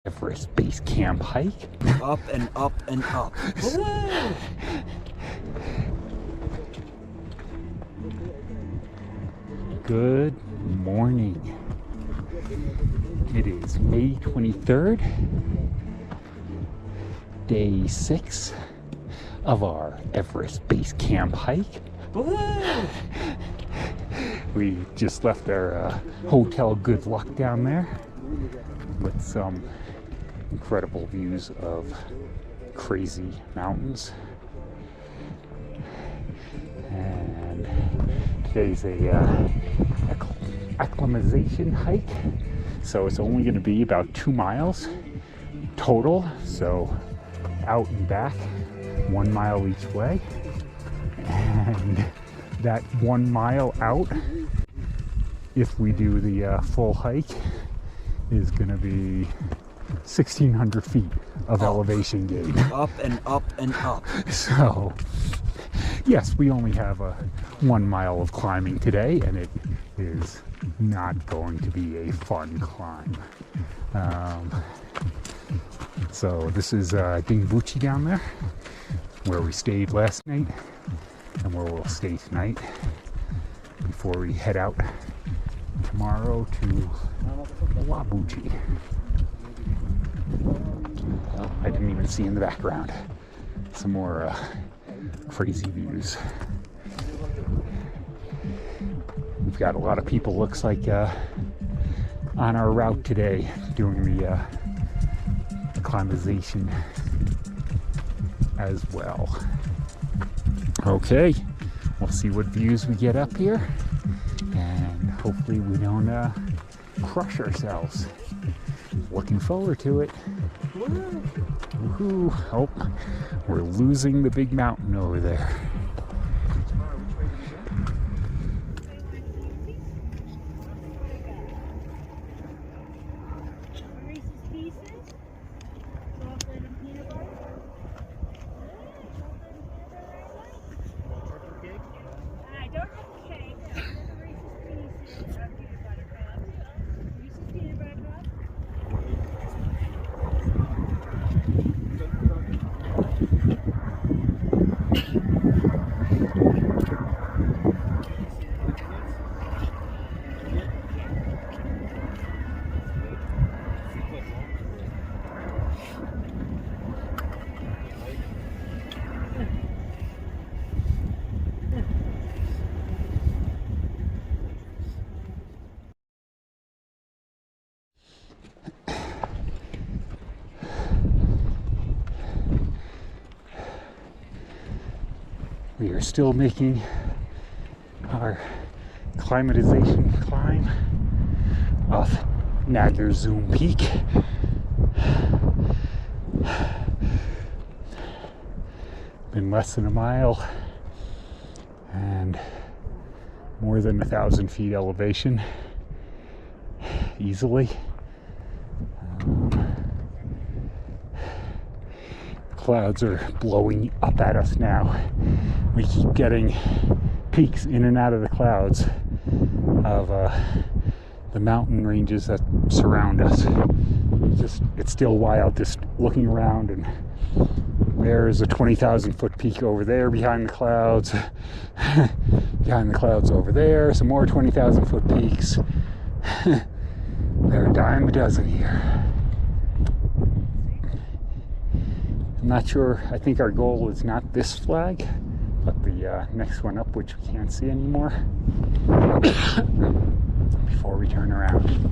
Everest Base Camp hike. Up and up and up. Good morning. It is May 23rd, day 6 of our Everest Base Camp hike. We just left our hotel Good Luck down there with some incredible views of crazy mountains. And today's a acclimatization hike, so it's only going to be about 2 miles total, so out and back 1 mile each way. And that 1 mile out, if we do the full hike, is going to be 1,600 feet of elevation gain. Up and up and up. So, yes, we only have a 1 mile of climbing today, and it is not going to be a fun climb. So this is Dingboche down there, where we stayed last night, and where we'll stay tonight before we head out tomorrow to Dingboche. Well, I didn't even see in the background some more crazy views. We've got a lot of people, looks like, on our route today doing the acclimatization as well. Okay, we'll see what views we get up here, and hopefully we don't crush ourselves. Looking forward to it. Woohoo! Oh, we're losing the big mountain over there. We are still making our acclimatization climb off Nangkar Tsang Peak. Been less than a mile and more than 1,000 feet elevation easily. Clouds are blowing up at us now. We keep getting peaks in and out of the clouds of the mountain ranges that surround us. It's still wild just looking around, and there's a 20,000 foot peak over there behind the clouds. Behind the clouds over there, some more 20,000 foot peaks. They're a dime a dozen here. I'm not sure. I think our goal is not this flag, but the next one up, which we can't see anymore, before we turn around.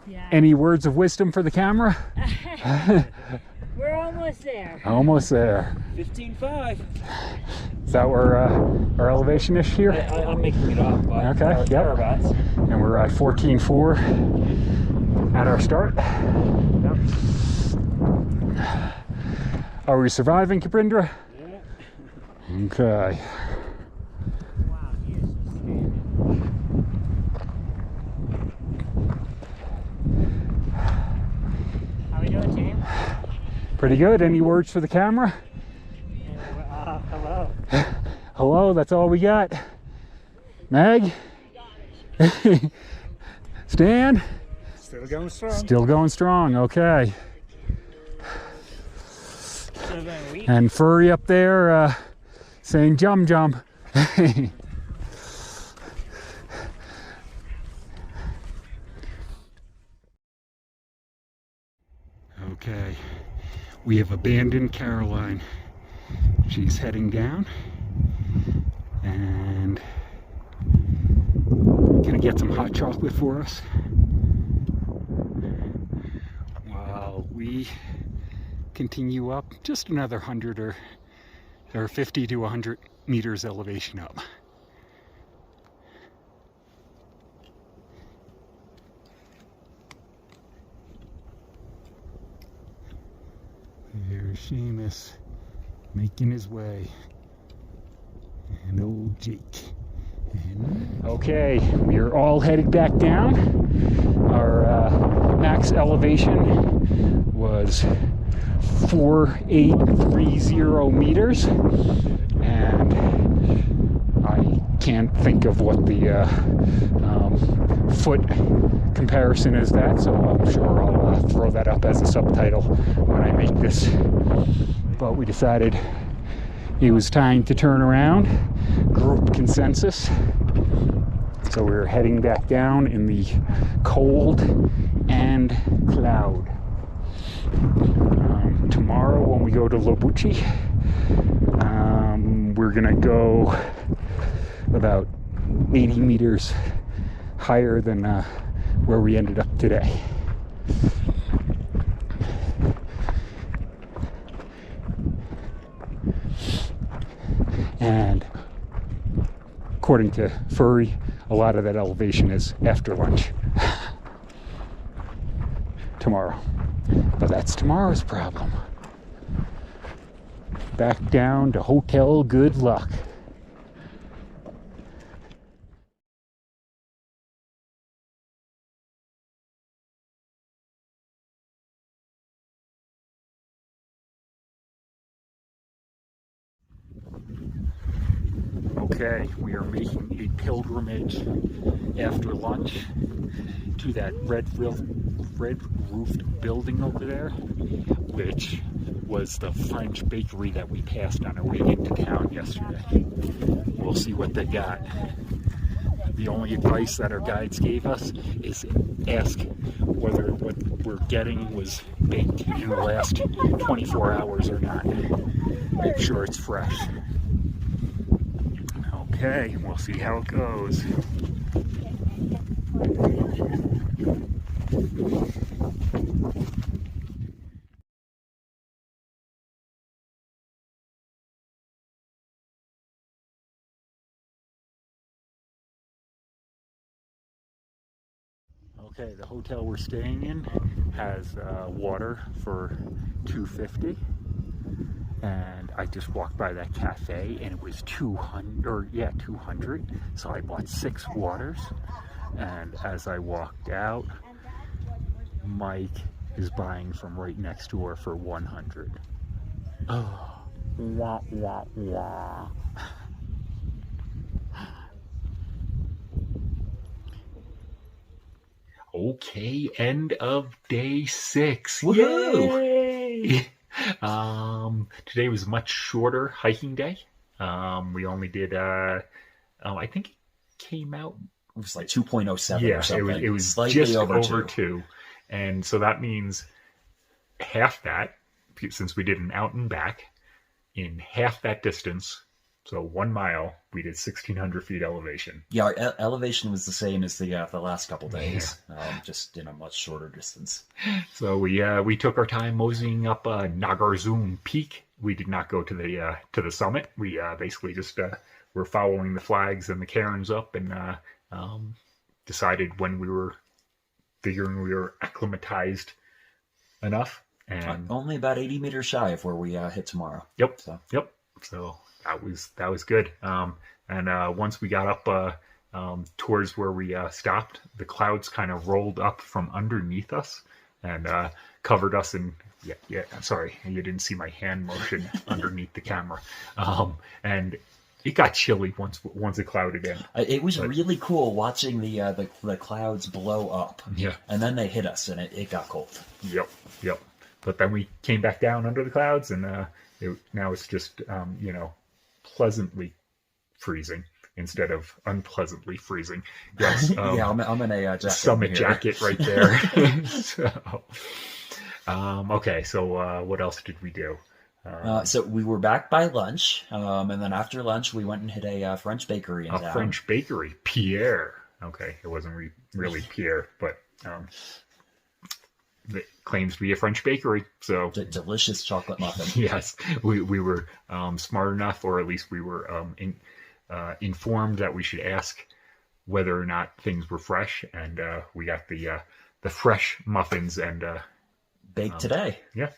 Yeah. Any words of wisdom for the camera? We're almost there. Almost there. 15.5. Is that where our elevation is here? I'm making it up, but Okay, yep. thereabouts. And we're at 14.4 at our start. Yep. Are we surviving, Caprindra? Yeah. Okay. Wow, he is just standing. How we doing, team? Pretty good. Any words for the camera? Hello. Hello, that's all we got. Meg? Stan? Still going strong. Still going strong, okay. It's been a week. And Furry up there saying jum jum. Okay, we have abandoned Caroline. She's heading down and gonna get some hot chocolate for us while we continue up just another 100 or 50 to 100 meters elevation up. There's Seamus making his way, and old Jake. Okay, we are all headed back down. Our max elevation was 4,830 meters, and I can't think of what the foot comparison is that, so I'm sure I'll throw that up as a subtitle when I make this. But we decided it was time to turn around, group consensus. So we're heading back down in the cold and cloud. Tomorrow when we go to Dingboche, we're gonna go about 80 meters higher than where we ended up today. And according to Furry, a lot of that elevation is after lunch tomorrow. But that's tomorrow's problem. Back down to Hotel Good Luck. Okay, we are making a pilgrimage after lunch to that red roofed building over there, which was the French bakery that we passed on our way into town yesterday. We'll see what they got. The only advice that our guides gave us is ask whether what we're getting was baked in the last 24 hours or not. Make sure it's fresh. Okay, we'll see how it goes. Okay, the hotel we're staying in has water for $2.50, and I just walked by that cafe and it was 200. So I bought 6 waters, and as I walked out, Mike is buying from right next door for 100. Oh, wah, wah, wah. Okay, end of day 6. Woohoo! Yay! Today was a much shorter hiking day. We only did, I think it came out. It was like 2.07 or something. It was slightly just over over 2. 2. And so that means half that, since we did an out and back, in half that distance, so 1 mile, we did 1,600 feet elevation. Yeah, our elevation was the same as the last couple days, just in a much shorter distance. So we took our time moseying up Nangkar Tsang peak. We did not go to the summit. We basically just were following the flags and the cairns up, and decided when we were figuring we were acclimatized enough. And only about 80 meters shy of where we hit tomorrow. Yep. So. Yep. So that was good. And once we got up towards where we stopped, the clouds kind of rolled up from underneath us and covered us in. Yeah. Sorry, you didn't see my hand motion underneath the camera. And it got chilly once it clouded in. It was really cool watching the clouds blow up. Yeah. And then they hit us, and it got cold. Yep. But then we came back down under the clouds, and now it's just pleasantly freezing instead of unpleasantly freezing. Yes. Yeah, I'm in a jacket. Summit here. jacket right there. Okay, so what else did we do? So we were back by lunch, and then after lunch we went and hit a French bakery in town. French bakery, Pierre. Okay, it wasn't really Pierre, but it claims to be a French bakery. So Delicious chocolate muffin. Yes, we were smart enough, or at least we were informed that we should ask whether or not things were fresh, and we got the fresh muffins and Baked today. Yeah.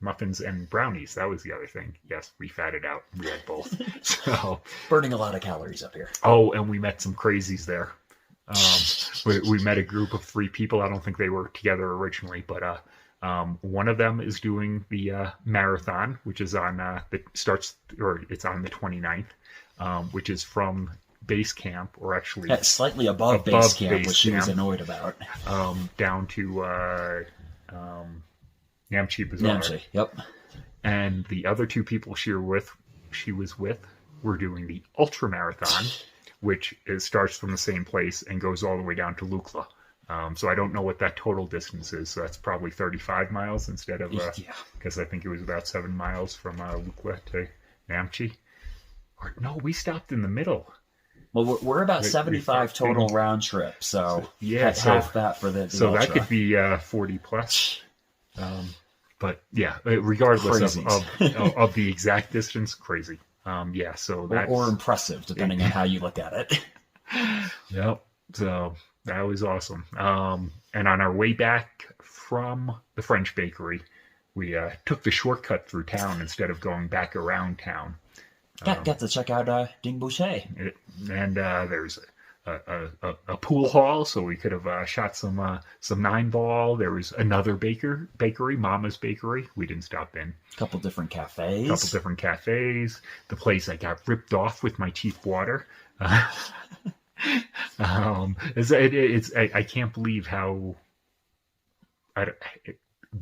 Muffins and brownies. That was the other thing. Yes, we fatted out. We had both. So burning a lot of calories up here. Oh, and we met some crazies there. We met a group of 3 people. I don't think they were together originally, but one of them is doing the marathon, which is on it's on the 29th, which is from base camp, or actually slightly above base camp, which she was annoyed about. Down to Namche Bazaar. Namche, yep. And the other 2 people she was with were doing the ultra marathon, which starts from the same place and goes all the way down to Lukla. So I don't know what that total distance is. So that's probably 35 miles instead of because I think it was about 7 miles from Lukla to Namche. Or no, we stopped in the middle. Well, we're about 75 total round trip, so half that for the so ultra. That could be 40 plus. But yeah, regardless of the exact distance, crazy. So that's or impressive, depending on how you look at it. Yep. So that was awesome. And on our way back from the French bakery, we took the shortcut through town instead of going back around town. Got to check out Dingboche. And there's a pool hall, so we could have shot some 9-ball. There was another bakery, Mama's Bakery. We didn't stop in. A couple different cafes. The place I got ripped off with my cheap water. I can't believe how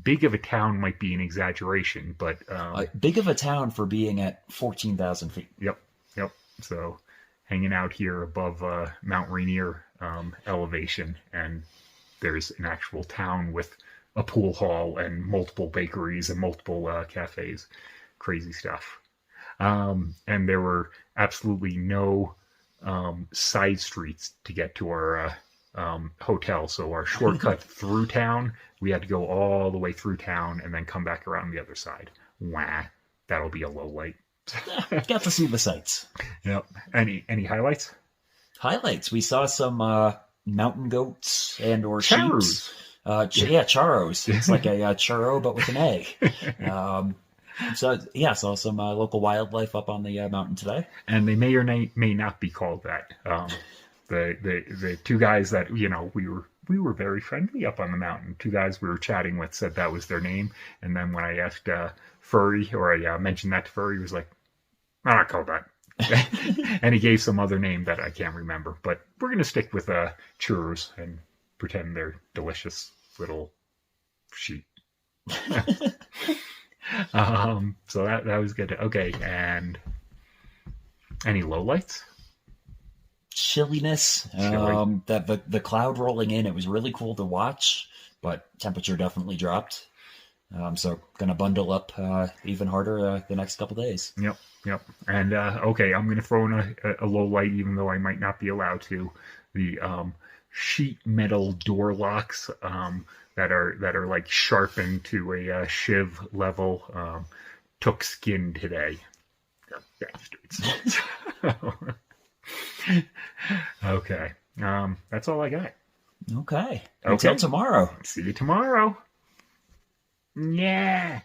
big of a town might be an exaggeration, but big of a town for being at 14,000 feet. Yep. So hanging out here above Mount Rainier elevation, and there's an actual town with a pool hall and multiple bakeries and multiple cafes. Crazy stuff. And there were absolutely no side streets to get to our hotel. So our shortcut through town, we had to go all the way through town and then come back around the other side. Wah, that'll be a low light. Got to see the sights. Yep. Any highlights? We saw some mountain goats and or Charos. Sheep. Charos. It's like a churro but with an egg. Saw some local wildlife up on the mountain today. And they may or may not be called that. The 2 guys that we were very friendly up on the mountain. 2 guys we were chatting with said that was their name, and then when I asked Furry, or I mentioned that to Furry, he was like, "I'm not called that," and he gave some other name that I can't remember. But we're gonna stick with churros and pretend they're delicious little sheep. So that was good. Okay, and any lowlights? Chilliness. That the cloud rolling in, it was really cool to watch, but temperature definitely dropped. So gonna bundle up even harder the next couple days. Yep. And okay, I'm gonna throw in a low light, even though I might not be allowed to. The sheet metal door locks that are like sharpened to a shiv level took skin today. Bastards. Okay. That's all I got. Okay. Until tomorrow. See you tomorrow. Yeah.